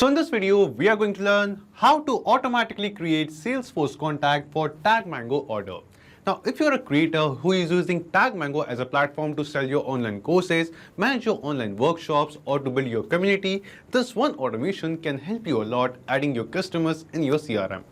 So in this video, we are going to learn how to automatically create Salesforce contact for TagMango order. Now, if you're a creator who is using TagMango as a platform to sell your online courses, manage your online workshops, or to build your community, this one automation can help you a lot adding your customers in your CRM.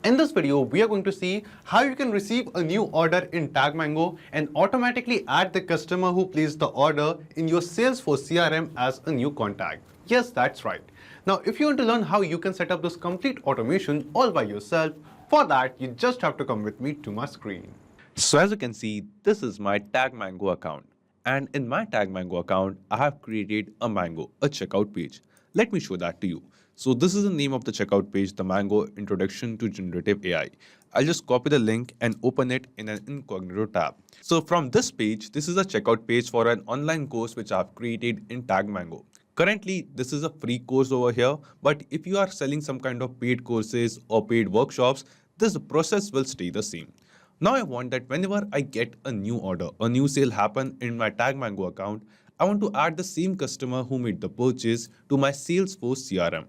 In this video, we are going to see how you can receive a new order in TagMango and automatically add the customer who placed the order in your Salesforce CRM as a new contact. Yes, that's right. Now, if you want to learn how you can set up this complete automation all by yourself, for that, you just have to come with me to my screen. So as you can see, this is my TagMango account. And in my TagMango account, I have created a Mango, a checkout page. Let me show that to you. So this is the name of the checkout page, the Mango Introduction to Generative AI. I'll just copy the link and open it in an incognito tab. So from this page, this is a checkout page for an online course which I have created in TagMango. Currently, this is a free course over here, but if you are selling some kind of paid courses or paid workshops, this process will stay the same. Now I want that whenever I get a new order, a new sale happen in my TagMango account, I want to add the same customer who made the purchase to my Salesforce CRM.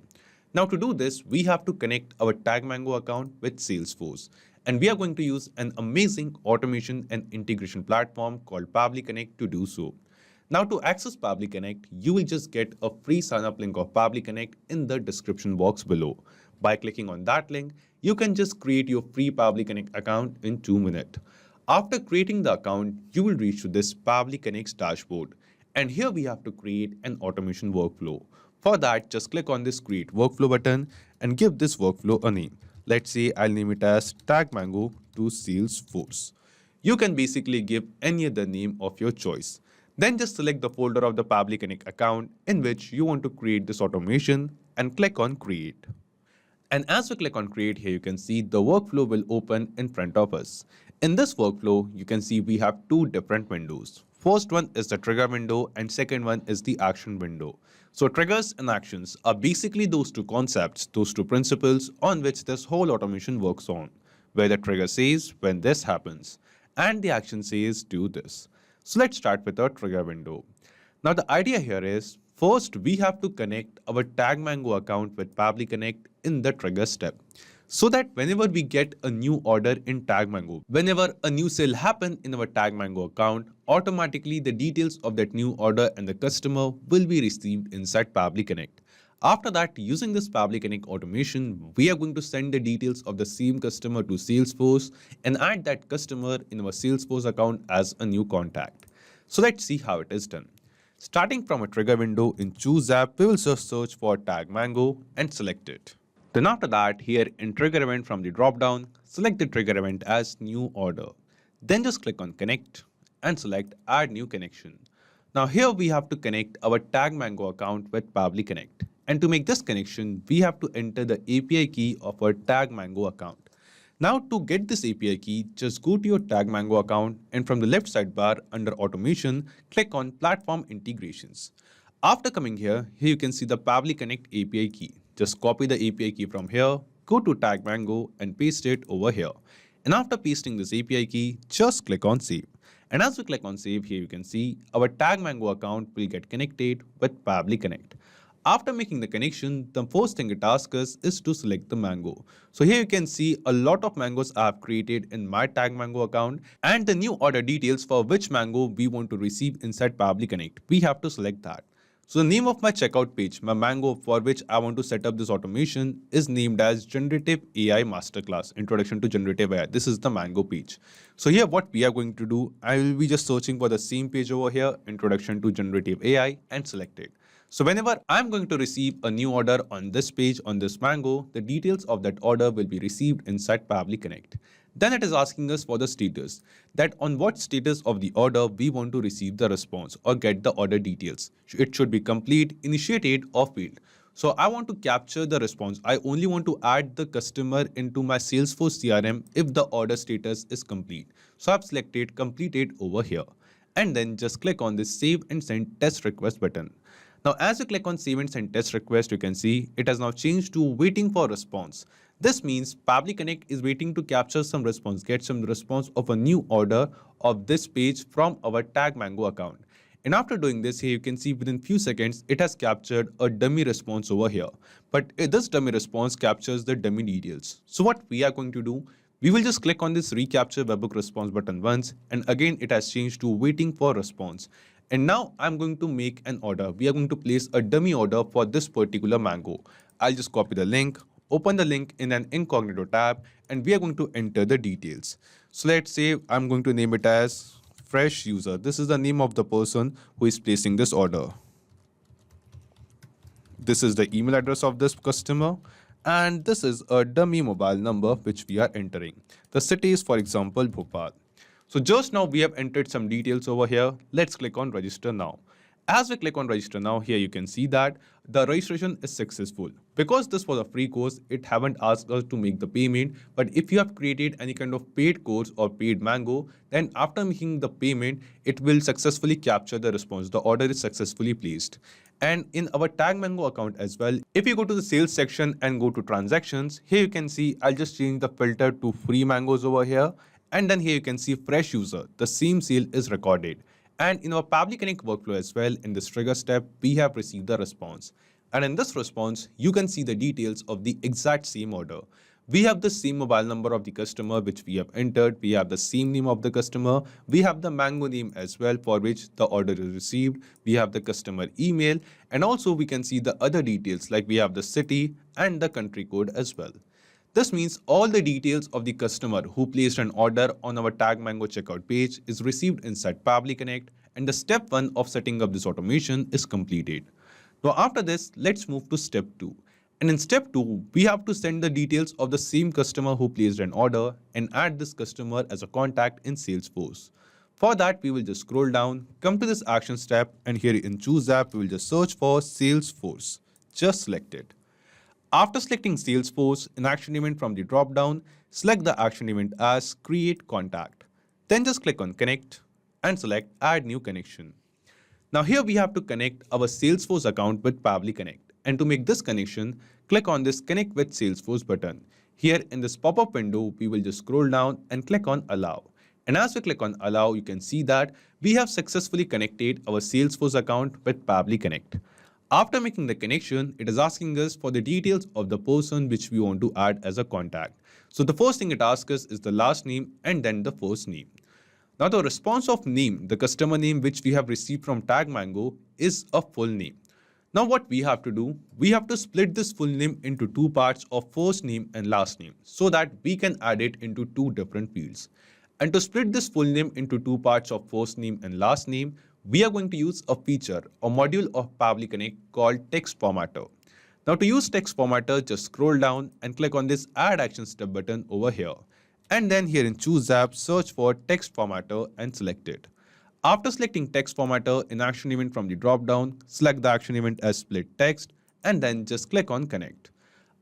Now to do this, we have to connect our TagMango account with Salesforce. And we are going to use an amazing automation and integration platform called Pabbly Connect to do so. Now to access Pabbly Connect, you will just get a free sign-up link of Pabbly Connect in the description box below. By clicking on that link, you can just create your free Pabbly Connect account in 2 minutes. After creating the account, you will reach to this Pabbly Connect's dashboard. And here we have to create an automation workflow. For that, just click on this Create Workflow button and give this workflow a name. Let's say I'll name it as TagMango to Salesforce. You can basically give any other name of your choice. Then just select the folder of the Pabbly Connect account in which you want to create this automation and click on Create. And as we click on Create here, you can see the workflow will open in front of us. In this workflow, you can see we have two different windows. First one is the trigger window and second one is the action window. So triggers and actions are basically those two concepts, those two principles on which this whole automation works on, where the trigger says when this happens and the action says do this. So let's start with our trigger window. Now the idea here is, first we have to connect our TagMango account with Pabbly Connect in the trigger step. So that whenever we get a new order in TagMango, whenever a new sale happen in our TagMango account, automatically the details of that new order and the customer will be received inside Pabbly Connect. After that, using this Pabbly Connect automation, we are going to send the details of the same customer to Salesforce and add that customer in our Salesforce account as a new contact. So let's see how it is done. Starting from a trigger window in Choose app, we will just search for TagMango and select it. Then after that, here in trigger event from the drop-down, select the trigger event as new order. Then just click on Connect and select Add New Connection. Now here we have to connect our TagMango account with Pabbly Connect. And to make this connection, we have to enter the API key of our TagMango account. Now to get this API key, just go to your TagMango account and from the left sidebar under Automation, click on Platform Integrations. After coming here you can see the Pabbly Connect API key. Just copy the API key from here, go to TagMango and paste it over here. And after pasting this API key, just click on Save. And as we click on Save here, you can see our TagMango account will get connected with Pabbly Connect. After making the connection, the first thing it asks us is to select the mango. So here you can see a lot of mangoes I have created in my TagMango account and the new order details for which mango we want to receive inside Pabbly Connect. We have to select that. So the name of my checkout page, my mango for which I want to set up this automation is named as Generative AI Masterclass, Introduction to Generative AI. This is the mango page. So here what we are going to do, I will be just searching for the same page over here, Introduction to Generative AI, and select it. So whenever I'm going to receive a new order on this page, on this mango, the details of that order will be received inside Pabbly Connect. Then it is asking us for the status, that on what status of the order we want to receive the response or get the order details. It should be complete, initiated or failed. So I want to capture the response. I only want to add the customer into my Salesforce CRM if the order status is complete. So I've selected completed over here and then just click on this Save and Send Test Request button. Now, as you click on Save and Send Test Request, you can see it has now changed to Waiting for Response. This means Pabbly Connect is waiting to capture some response, get some response of a new order of this page from our TagMango account. And after doing this, here you can see within few seconds, it has captured a dummy response over here. But this dummy response captures the dummy details. So what we are going to do, we will just click on this recapture webhook response button once, and again it has changed to waiting for response. And now I'm going to make an order. We are going to place a dummy order for this particular mango. I'll just copy the link, open the link in an incognito tab, and we are going to enter the details. So let's say I'm going to name it as fresh user. This is the name of the person who is placing this order. This is the email address of this customer, and this is a dummy mobile number which we are entering. The city is, for example, Bhopal. So just now we have entered some details over here. Let's click on register now. As we click on register now, here you can see that the registration is successful. Because this was a free course, it haven't asked us to make the payment. But if you have created any kind of paid course or paid mango, then after making the payment, it will successfully capture the response. The order is successfully placed. And in our TagMango account as well, if you go to the sales section and go to transactions, here you can see I'll just change the filter to free mangoes over here. And then here you can see fresh user. The same sale is recorded. And in our Pabbly Connect workflow as well, in this trigger step, we have received the response. And in this response, you can see the details of the exact same order. We have the same mobile number of the customer which we have entered. We have the same name of the customer. We have the mango name as well for which the order is received. We have the customer email. And also we can see the other details like we have the city and the country code as well. This means all the details of the customer who placed an order on our TagMango checkout page is received inside Pabbly Connect, and the step 1 of setting up this automation is completed. Now after this, let's move to step 2. And in step 2, we have to send the details of the same customer who placed an order and add this customer as a contact in Salesforce. For that, we will just scroll down, come to this action step, and here in Choose App, we will just search for Salesforce. Just select it. After selecting Salesforce, an action event from the drop-down, select the action event as Create Contact. Then just click on Connect and select Add New Connection. Now here we have to connect our Salesforce account with Pabbly Connect. And to make this connection, click on this Connect with Salesforce button. Here in this pop-up window, we will just scroll down and click on Allow. And as we click on Allow, you can see that we have successfully connected our Salesforce account with Pabbly Connect. After making the connection, it is asking us for the details of the person which we want to add as a contact. So the first thing it asks us is the last name and then the first name. Now the response of name, the customer name which we have received from TagMango, is a full name. Now what we have to do, we have to split this full name into two parts of first name and last name so that we can add it into two different fields. And to split this full name into two parts of first name and last name, we are going to use a feature or module of Pabbly Connect called Text Formatter. Now to use Text Formatter, just scroll down and click on this Add Action Step button over here. And then here in Choose App, search for Text Formatter and select it. After selecting Text Formatter in Action Event from the drop-down, select the action event as Split Text and then just click on Connect.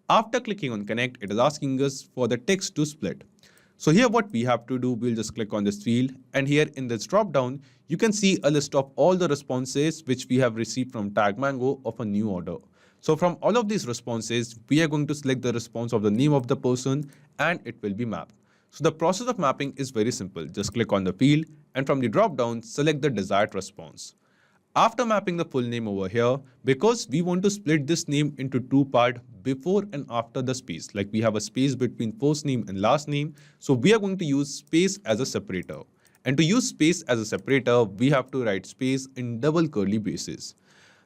After clicking on Connect, it is asking us for the text to split. So here what we have to do, we'll just click on this field, and here in this drop down, you can see a list of all the responses which we have received from TagMango of a new order. So from all of these responses, we are going to select the response of the name of the person and it will be mapped. So the process of mapping is very simple. Just click on the field and from the drop down, select the desired response. After mapping the full name over here, because we want to split this name into two parts before and after the space, like we have a space between first name and last name, so we are going to use space as a separator. And to use space as a separator, we have to write space in double curly braces.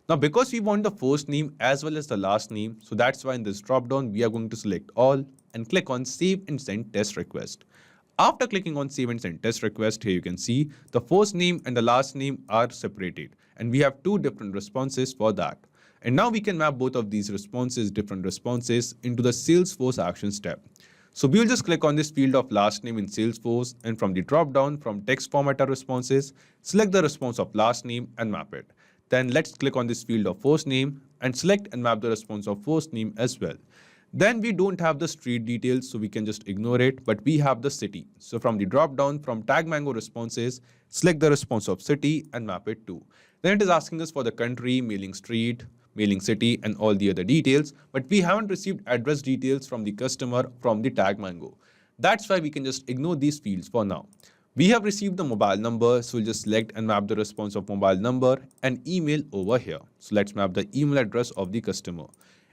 Now, because we want the first name as well as the last name, so that's why in this drop down, we are going to select all and click on Save and Send Test Request. After clicking on Save and Send Test Request, here you can see the first name and the last name are separated. And we have two different responses for that. And now we can map both of these responses, different responses, into the Salesforce action step. So we will just click on this field of last name in Salesforce, and from the drop down from text formatter responses, select the response of last name and map it. Then let's click on this field of first name and select and map the response of first name as well. Then we don't have the street details, so we can just ignore it, but we have the city. So from the drop down from TagMango responses, select the response of city and map it to. Then it is asking us for the country, mailing street, mailing city, and all the other details, but we haven't received address details from the customer from the TagMango. That's why we can just ignore these fields for now. We have received the mobile number, so we'll just select and map the response of mobile number and email over here. So let's map the email address of the customer.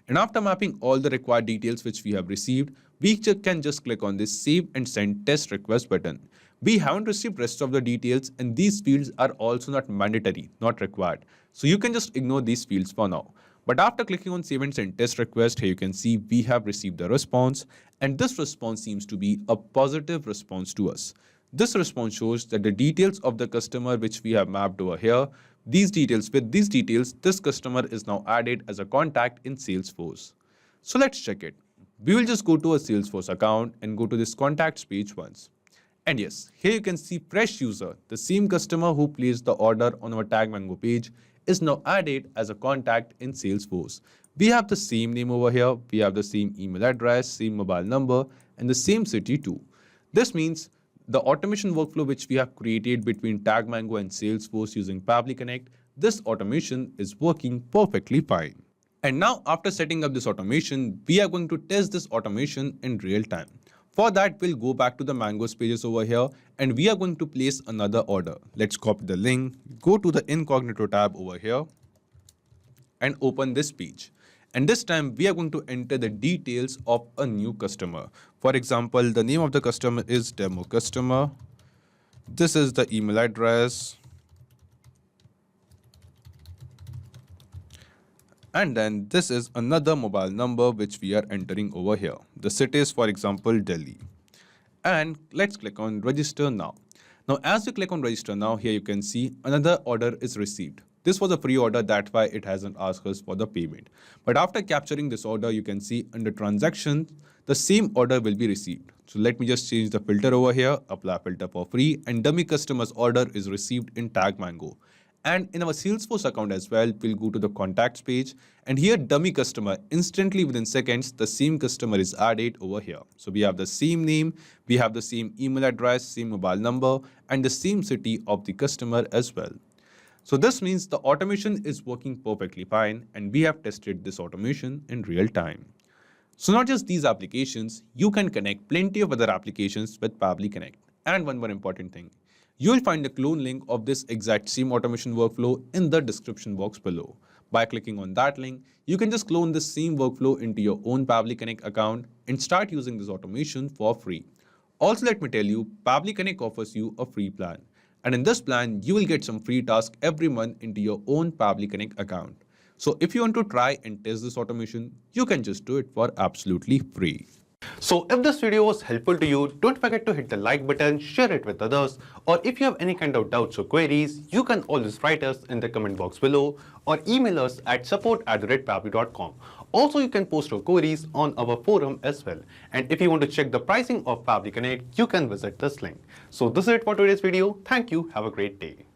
And after mapping all the required details which we have received, we can just click on this save and send test request button. We haven't received rest of the details and these fields are also not mandatory, not required. So you can just ignore these fields for now. But after clicking on save and send test request, here you can see we have received the response and this response seems to be a positive response to us. This response shows that the details of the customer which we have mapped over here, with these details, this customer is now added as a contact in Salesforce. So let's check it. We will just go to a Salesforce account and go to this contacts page once. And yes, here you can see fresh user, the same customer who placed the order on our TagMango page is now added as a contact in Salesforce. We have the same name over here, we have the same email address, same mobile number, and the same city too. This means the automation workflow which we have created between TagMango and Salesforce using Pabbly Connect, this automation is working perfectly fine. And now after setting up this automation, we are going to test this automation in real time. For that, we'll go back to the Mangoes pages over here and we are going to place another order. Let's copy the link, go to the incognito tab over here and open this page. And this time we are going to enter the details of a new customer. For example, the name of the customer is demo customer. This is the email address. And then this is another mobile number which we are entering over here. The city is, for example, Delhi. And let's click on register now. Now, as you click on register now, here you can see another order is received. This was a free order, that's why it hasn't asked us for the payment. But after capturing this order, you can see under transactions, the same order will be received. So let me just change the filter over here, apply filter for free, and dummy customer's order is received in TagMango. And in our Salesforce account as well, we'll go to the contacts page and here dummy customer, instantly within seconds, the same customer is added over here. So we have the same name, we have the same email address, same mobile number, and the same city of the customer as well. So this means the automation is working perfectly fine and we have tested this automation in real time. So not just these applications, you can connect plenty of other applications with Pabbly Connect. And one more important thing, you will find the clone link of this exact same automation workflow in the description box below. By clicking on that link, you can just clone this same workflow into your own Pabbly Connect account and start using this automation for free. Also, let me tell you, Pabbly Connect offers you a free plan. And in this plan, you will get some free tasks every month into your own Pabbly Connect account. So if you want to try and test this automation, you can just do it for absolutely free. So if this video was helpful to you, don't forget to hit the like button, share it with others, or if you have any kind of doubts or queries, you can always write us in the comment box below or email us at support@pabbly.com. Also, you can post your queries on our forum as well. And if you want to check the pricing of Pabbly Connect, you can visit this link. So this is it for today's video. Thank you. Have a great day.